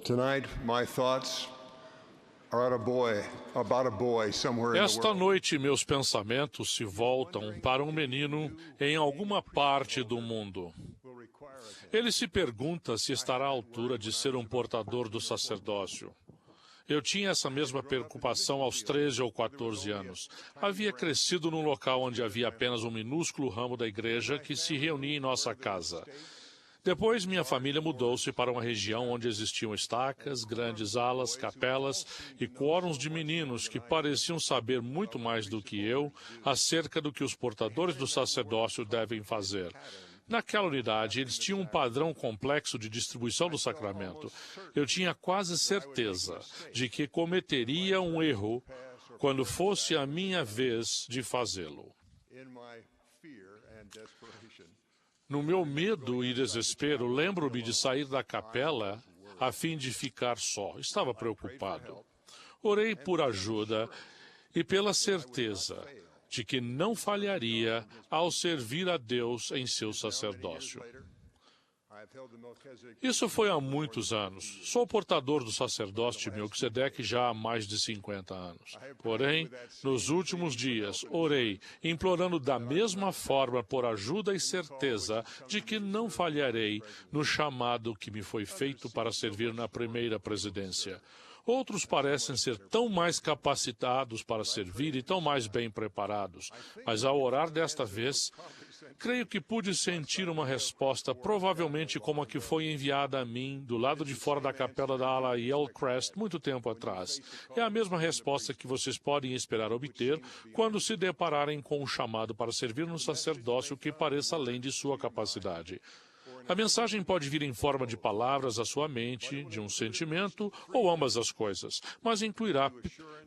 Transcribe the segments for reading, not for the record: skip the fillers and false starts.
Tonight, my thoughts are about a boy somewhere in the Esta world. noite, meus pensamentos se voltam para um menino em alguma parte do mundo. Ele se pergunta se estará à altura de ser um portador do sacerdócio. Eu tinha essa mesma preocupação aos 13 ou 14 anos. Havia crescido num local onde havia apenas um minúsculo ramo da igreja que se reunia em nossa casa. Depois, minha família mudou-se para uma região onde existiam estacas, grandes alas, capelas e quórums de meninos que pareciam saber muito mais do que eu acerca do que os portadores do sacerdócio devem fazer. Naquela unidade, eles tinham um padrão complexo de distribuição do sacramento. Eu tinha quase certeza de que cometeria um erro quando fosse a minha vez de fazê-lo. No meu medo e desespero, lembro-me de sair da capela a fim de ficar só. Estava preocupado. Orei por ajuda e pela certeza de que não falharia ao servir a Deus em seu sacerdócio. Isso foi há muitos anos. Sou portador do sacerdócio de Melquisedeque já há mais de 50 anos. Porém, nos últimos dias, orei, implorando da mesma forma por ajuda e certeza de que não falharei no chamado que me foi feito para servir na primeira presidência. Outros parecem ser tão mais capacitados para servir e tão mais bem preparados. Mas ao orar desta vez, creio que pude sentir uma resposta provavelmente como a que foi enviada a mim do lado de fora da capela da ala Yellcrest muito tempo atrás. É a mesma resposta que vocês podem esperar obter quando se depararem com um chamado para servir no sacerdócio que pareça além de sua capacidade. A mensagem pode vir em forma de palavras à sua mente, de um sentimento, ou ambas as coisas, mas incluirá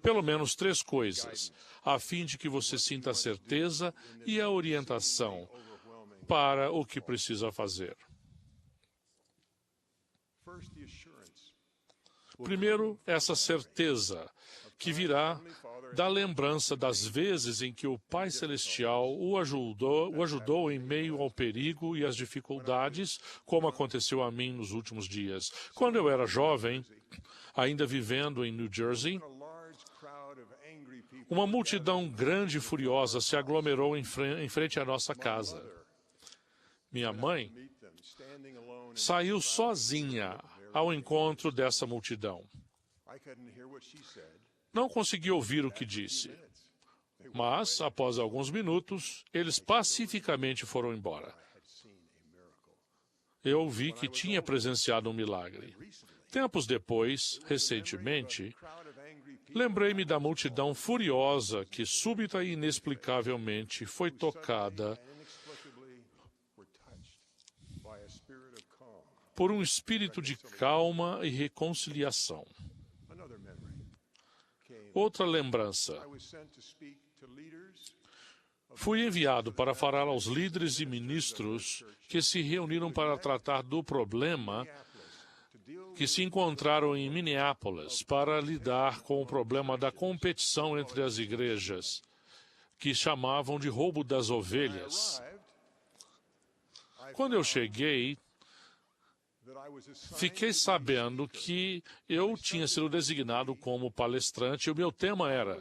pelo menos 3 coisas, a fim de que você sinta a certeza e a orientação para o que precisa fazer. Primeiro, essa certeza que virá da lembrança das vezes em que o Pai Celestial o ajudou em meio ao perigo e às dificuldades, como aconteceu a mim nos últimos dias. Quando eu era jovem, ainda vivendo em New Jersey, uma multidão grande e furiosa se aglomerou em frente à nossa casa. Minha mãe saiu sozinha ao encontro dessa multidão. Não consegui ouvir o que disse, mas, após alguns minutos, eles pacificamente foram embora. Eu vi que tinha presenciado um milagre. Tempos depois, recentemente, lembrei-me da multidão furiosa que, súbita e inexplicavelmente, foi tocada por um espírito de calma e reconciliação. Outra lembrança. Fui enviado para falar aos líderes e ministros que se reuniram para tratar do problema que se encontraram em Minneapolis para lidar com o problema da competição entre as igrejas, que chamavam de roubo das ovelhas. Quando eu cheguei, fiquei sabendo que eu tinha sido designado como palestrante e o meu tema era: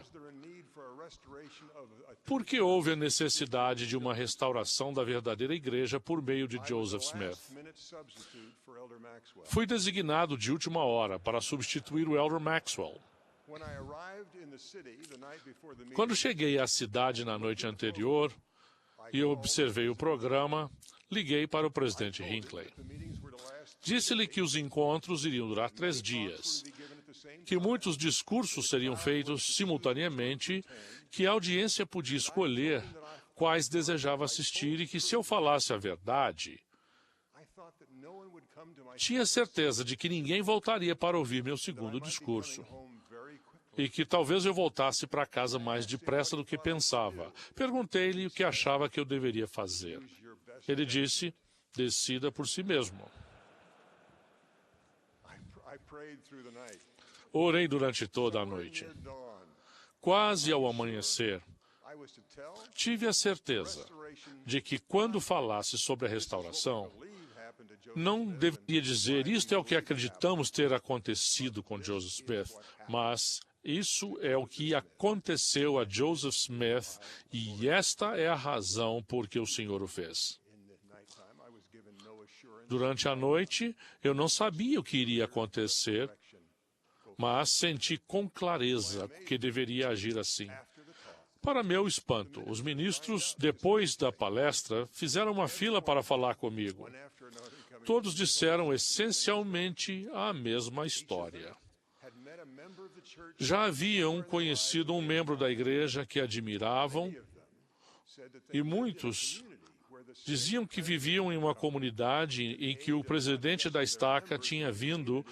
por que houve a necessidade de uma restauração da verdadeira igreja por meio de Joseph Smith? Fui designado de última hora para substituir o Elder Maxwell. Quando cheguei à cidade na noite anterior e observei o programa, liguei para o presidente Hinckley. Disse-lhe que os encontros iriam durar 3 dias, que muitos discursos seriam feitos simultaneamente, que a audiência podia escolher quais desejava assistir e que, se eu falasse a verdade, tinha certeza de que ninguém voltaria para ouvir meu segundo discurso e que talvez eu voltasse para casa mais depressa do que pensava. Perguntei-lhe o que achava que eu deveria fazer. Ele disse: decida por si mesmo. Orei durante toda a noite. Quase ao amanhecer, tive a certeza de que, quando falasse sobre a restauração, não deveria dizer isto é o que acreditamos ter acontecido com Joseph Smith, mas isso é o que aconteceu a Joseph Smith e esta é a razão por que o Senhor o fez. Durante a noite, eu não sabia o que iria acontecer, mas senti com clareza que deveria agir assim. Para meu espanto, os ministros, depois da palestra, fizeram uma fila para falar comigo. Todos disseram essencialmente a mesma história. Já haviam conhecido um membro da igreja que admiravam e muitos diziam que viviam em uma comunidade em que o presidente da estaca tinha vindo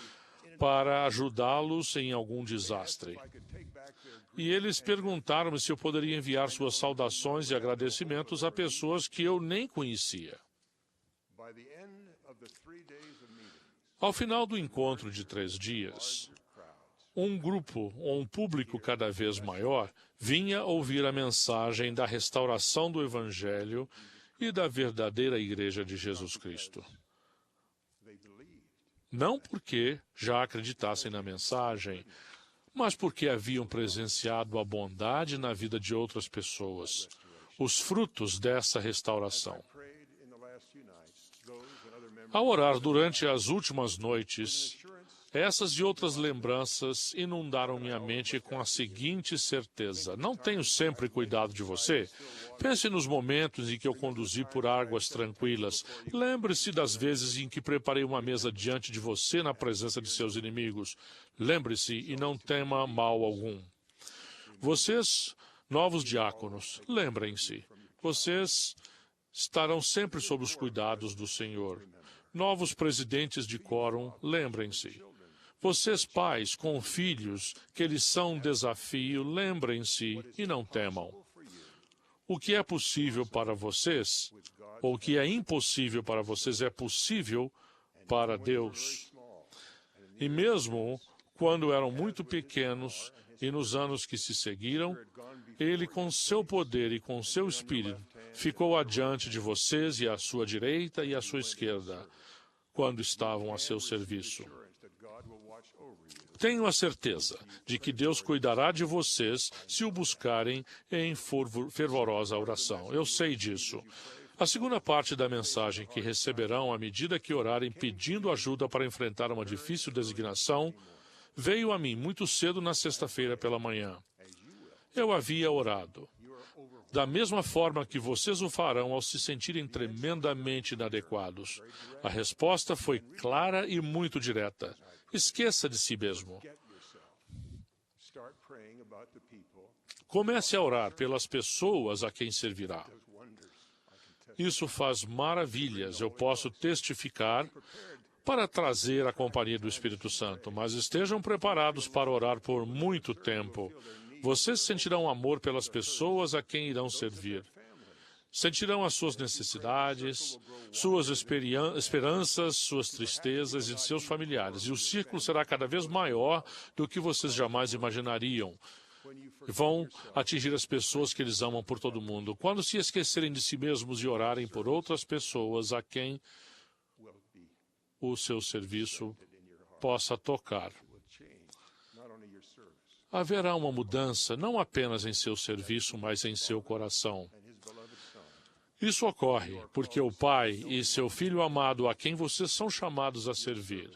para ajudá-los em algum desastre. E eles perguntaram-me se eu poderia enviar suas saudações e agradecimentos a pessoas que eu nem conhecia. Ao final do encontro de 3 dias, um grupo ou um público cada vez maior vinha ouvir a mensagem da restauração do Evangelho e da verdadeira Igreja de Jesus Cristo. Não porque já acreditassem na mensagem, mas porque haviam presenciado a bondade na vida de outras pessoas, os frutos dessa restauração. Ao orar durante as últimas noites, essas e outras lembranças inundaram minha mente com a seguinte certeza: não tenho sempre cuidado de você? Pense nos momentos em que eu conduzi por águas tranquilas. Lembre-se das vezes em que preparei uma mesa diante de você na presença de seus inimigos. Lembre-se e não tema mal algum. Vocês, novos diáconos, lembrem-se. Vocês estarão sempre sob os cuidados do Senhor. Novos presidentes de quórum, lembrem-se. Vocês, pais, com filhos, que eles são um desafio, lembrem-se e não temam. O que é possível para vocês, ou o que é impossível para vocês, é possível para Deus. E mesmo quando eram muito pequenos e nos anos que se seguiram, Ele, com seu poder e com seu Espírito, ficou adiante de vocês e à sua direita e à sua esquerda, quando estavam a seu serviço. Tenho a certeza de que Deus cuidará de vocês se o buscarem em fervorosa oração. Eu sei disso. A segunda parte da mensagem que receberão à medida que orarem pedindo ajuda para enfrentar uma difícil designação veio a mim muito cedo na sexta-feira pela manhã. Eu havia orado. Da mesma forma que vocês o farão ao se sentirem tremendamente inadequados. A resposta foi clara e muito direta. Esqueça de si mesmo. Comece a orar pelas pessoas a quem servirá. Isso faz maravilhas, eu posso testificar, para trazer a companhia do Espírito Santo, mas estejam preparados para orar por muito tempo. Vocês sentirão amor pelas pessoas a quem irão servir. Sentirão as suas necessidades, suas esperanças, suas tristezas e de seus familiares. E o círculo será cada vez maior do que vocês jamais imaginariam. Vão atingir as pessoas que eles amam por todo mundo. Quando se esquecerem de si mesmos e orarem por outras pessoas a quem o seu serviço possa tocar. Haverá uma mudança não apenas em seu serviço, mas em seu coração. Isso ocorre porque o Pai e seu Filho amado, a quem vocês são chamados a servir,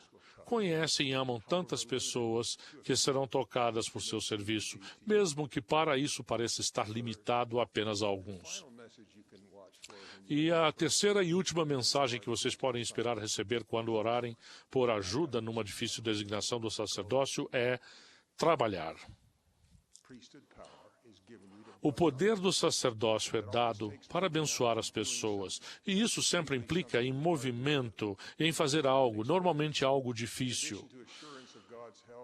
conhecem e amam tantas pessoas que serão tocadas por seu serviço, mesmo que para isso pareça estar limitado a apenas a alguns. E a terceira e última mensagem que vocês podem esperar receber quando orarem por ajuda numa difícil designação do sacerdócio é trabalhar. O poder do sacerdócio é dado para abençoar as pessoas, e isso sempre implica em movimento, em fazer algo, normalmente algo difícil.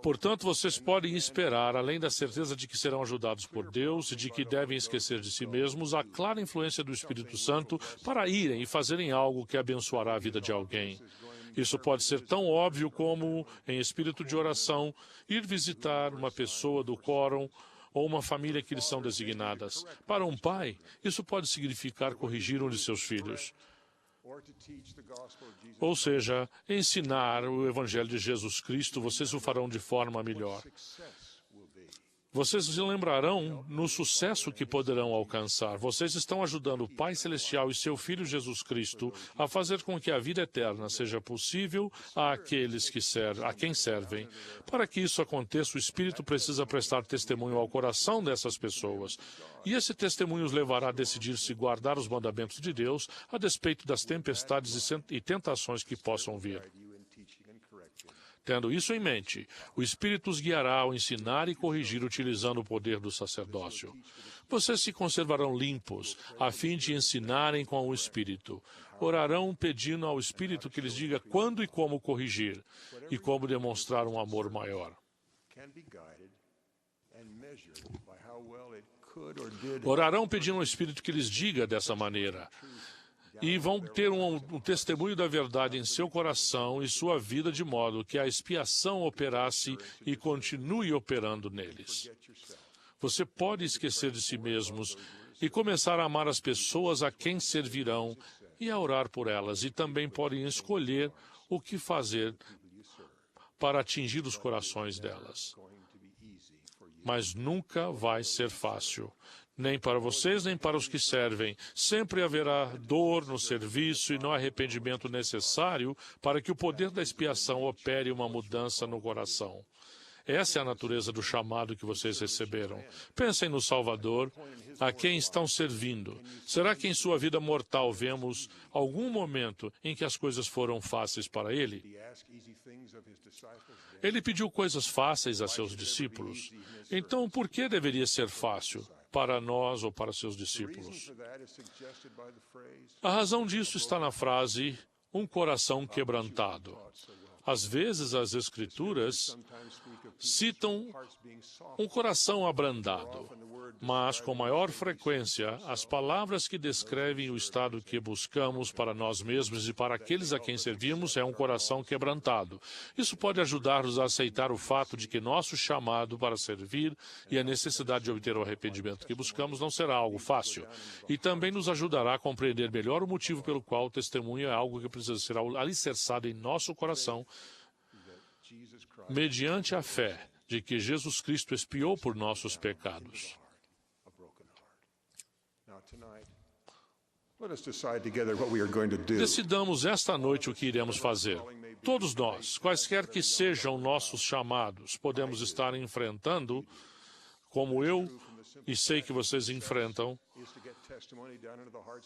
Portanto, vocês podem esperar, além da certeza de que serão ajudados por Deus e de que devem esquecer de si mesmos, a clara influência do Espírito Santo para irem e fazerem algo que abençoará a vida de alguém. Isso pode ser tão óbvio como, em espírito de oração, ir visitar uma pessoa do quórum ou uma família que lhes são designadas. Para um pai, isso pode significar corrigir um de seus filhos. Ou seja, ensinar o Evangelho de Jesus Cristo, vocês o farão de forma melhor. Vocês se lembrarão no sucesso que poderão alcançar. Vocês estão ajudando o Pai Celestial e seu Filho Jesus Cristo a fazer com que a vida eterna seja possível àqueles a quem servem. Para que isso aconteça, o Espírito precisa prestar testemunho ao coração dessas pessoas. E esse testemunho os levará a decidir se guardar os mandamentos de Deus a despeito das tempestades e tentações que possam vir. Tendo isso em mente, o Espírito os guiará ao ensinar e corrigir utilizando o poder do sacerdócio. Vocês se conservarão limpos, a fim de ensinarem com o Espírito. Orarão pedindo ao Espírito que lhes diga quando e como corrigir, e como demonstrar um amor maior. Orarão pedindo ao Espírito que lhes diga dessa maneira. E vão ter um testemunho da verdade em seu coração e sua vida, de modo que a expiação operasse e continue operando neles. Você pode esquecer de si mesmos e começar a amar as pessoas a quem servirão e a orar por elas. E também podem escolher o que fazer para atingir os corações delas. Mas nunca vai ser fácil. Nem para vocês, nem para os que servem. Sempre haverá dor no serviço e no arrependimento necessário para que o poder da expiação opere uma mudança no coração. Essa é a natureza do chamado que vocês receberam. Pensem no Salvador, a quem estão servindo. Será que em sua vida mortal vemos algum momento em que as coisas foram fáceis para ele? Ele pediu coisas fáceis a seus discípulos. Então, por que deveria ser fácil para nós ou para seus discípulos? A razão disso está na frase, um coração quebrantado. Às vezes, as Escrituras citam um coração abrandado, mas, com maior frequência, as palavras que descrevem o estado que buscamos para nós mesmos e para aqueles a quem servimos é um coração quebrantado. Isso pode ajudar-nos a aceitar o fato de que nosso chamado para servir e a necessidade de obter o arrependimento que buscamos não será algo fácil. E também nos ajudará a compreender melhor o motivo pelo qual o testemunho é algo que precisa ser alicerçado em nosso coração, mediante a fé de que Jesus Cristo expiou por nossos pecados. Decidamos esta noite o que iremos fazer. Todos nós, quaisquer que sejam nossos chamados, podemos estar enfrentando, como eu e sei que vocês enfrentam.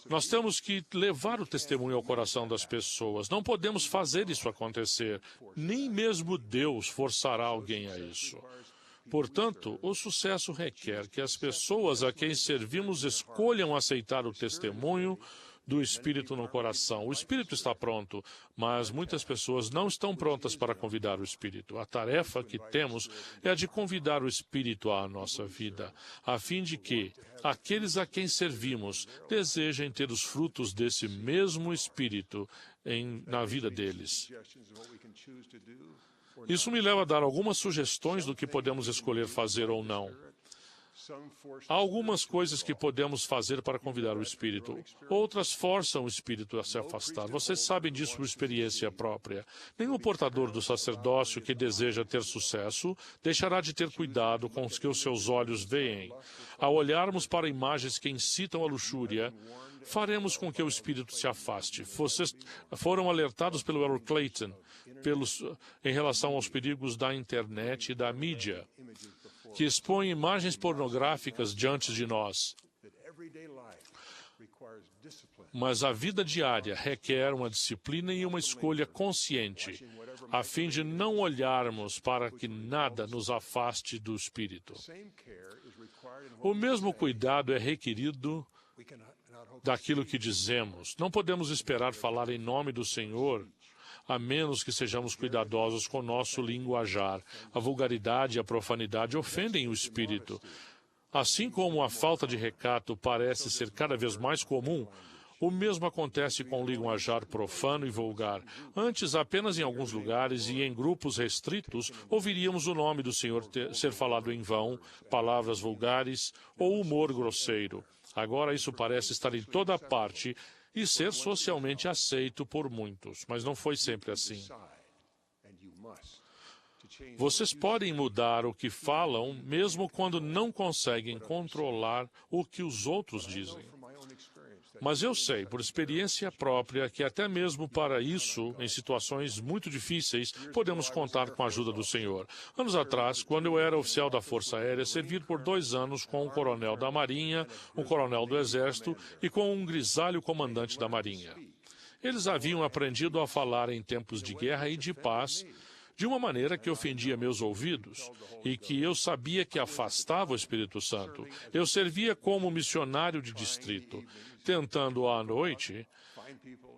Nós temos que levar o testemunho ao coração das pessoas. Não podemos fazer isso acontecer. Nem mesmo Deus forçará alguém a isso. Portanto, o sucesso requer que as pessoas a quem servimos escolham aceitar o testemunho do Espírito no coração. O Espírito está pronto, mas muitas pessoas não estão prontas para convidar o Espírito. A tarefa que temos é a de convidar o Espírito à nossa vida, a fim de que aqueles a quem servimos desejem ter os frutos desse mesmo Espírito na vida deles. Isso me leva a dar algumas sugestões do que podemos escolher fazer ou não. Há algumas coisas que podemos fazer para convidar o Espírito. Outras forçam o Espírito a se afastar. Vocês sabem disso por experiência própria. Nenhum portador do sacerdócio que deseja ter sucesso deixará de ter cuidado com os que os seus olhos veem. Ao olharmos para imagens que incitam a luxúria, faremos com que o Espírito se afaste. Vocês foram alertados pelo Errol Clayton em relação aos perigos da internet e da mídia, que expõe imagens pornográficas diante de nós. Mas a vida diária requer uma disciplina e uma escolha consciente, a fim de não olharmos para que nada nos afaste do Espírito. O mesmo cuidado é requerido daquilo que dizemos. Não podemos esperar falar em nome do Senhor, a menos que sejamos cuidadosos com nosso linguajar. A vulgaridade e a profanidade ofendem o Espírito. Assim como a falta de recato parece ser cada vez mais comum, o mesmo acontece com o linguajar profano e vulgar. Antes, apenas em alguns lugares e em grupos restritos, ouviríamos o nome do Senhor ser falado em vão, palavras vulgares ou humor grosseiro. Agora isso parece estar em toda parte e ser socialmente aceito por muitos, mas não foi sempre assim. Vocês podem mudar o que falam, mesmo quando não conseguem controlar o que os outros dizem. Mas eu sei, por experiência própria, que até mesmo para isso, em situações muito difíceis, podemos contar com a ajuda do Senhor. Anos atrás, quando eu era oficial da Força Aérea, servi por 2 anos com um coronel da Marinha, um coronel do Exército e com um grisalho comandante da Marinha. Eles haviam aprendido a falar em tempos de guerra e de paz, de uma maneira que ofendia meus ouvidos e que eu sabia que afastava o Espírito Santo. Eu servia como missionário de distrito, tentando à noite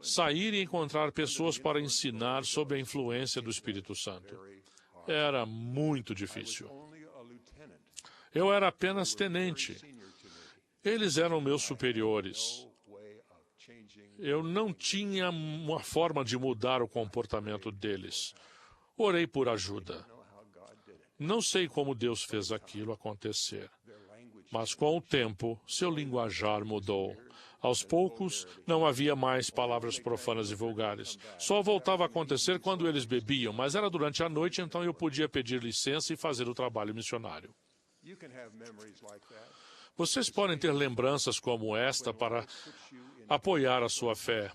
sair e encontrar pessoas para ensinar sobre a influência do Espírito Santo. Era muito difícil. Eu era apenas tenente. Eles eram meus superiores. Eu não tinha uma forma de mudar o comportamento deles. Orei por ajuda. Não sei como Deus fez aquilo acontecer, mas com o tempo, seu linguajar mudou. Aos poucos, não havia mais palavras profanas e vulgares. Só voltava a acontecer quando eles bebiam, mas era durante a noite, então eu podia pedir licença e fazer o trabalho missionário. Vocês podem ter lembranças como esta para apoiar a sua fé.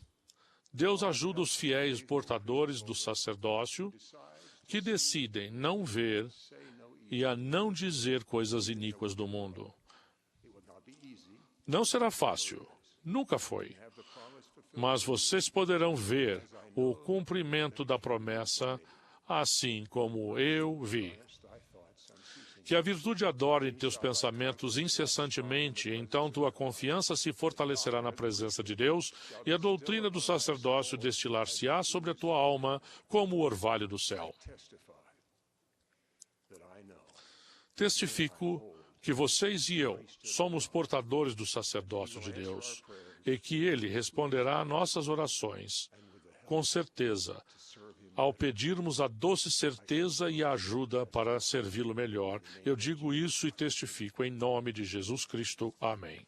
Deus ajuda os fiéis portadores do sacerdócio que decidem não ver e a não dizer coisas iníquas do mundo. Não será fácil, nunca foi. Mas vocês poderão ver o cumprimento da promessa, assim como eu vi. Que a virtude adore teus pensamentos incessantemente, então tua confiança se fortalecerá na presença de Deus e a doutrina do sacerdócio destilar-se-á sobre a tua alma como o orvalho do céu. Testifico que vocês e eu somos portadores do sacerdócio de Deus e que Ele responderá a nossas orações, com certeza, ao pedirmos a doce certeza e a ajuda para servi-lo melhor. Eu digo isso e testifico em nome de Jesus Cristo. Amém.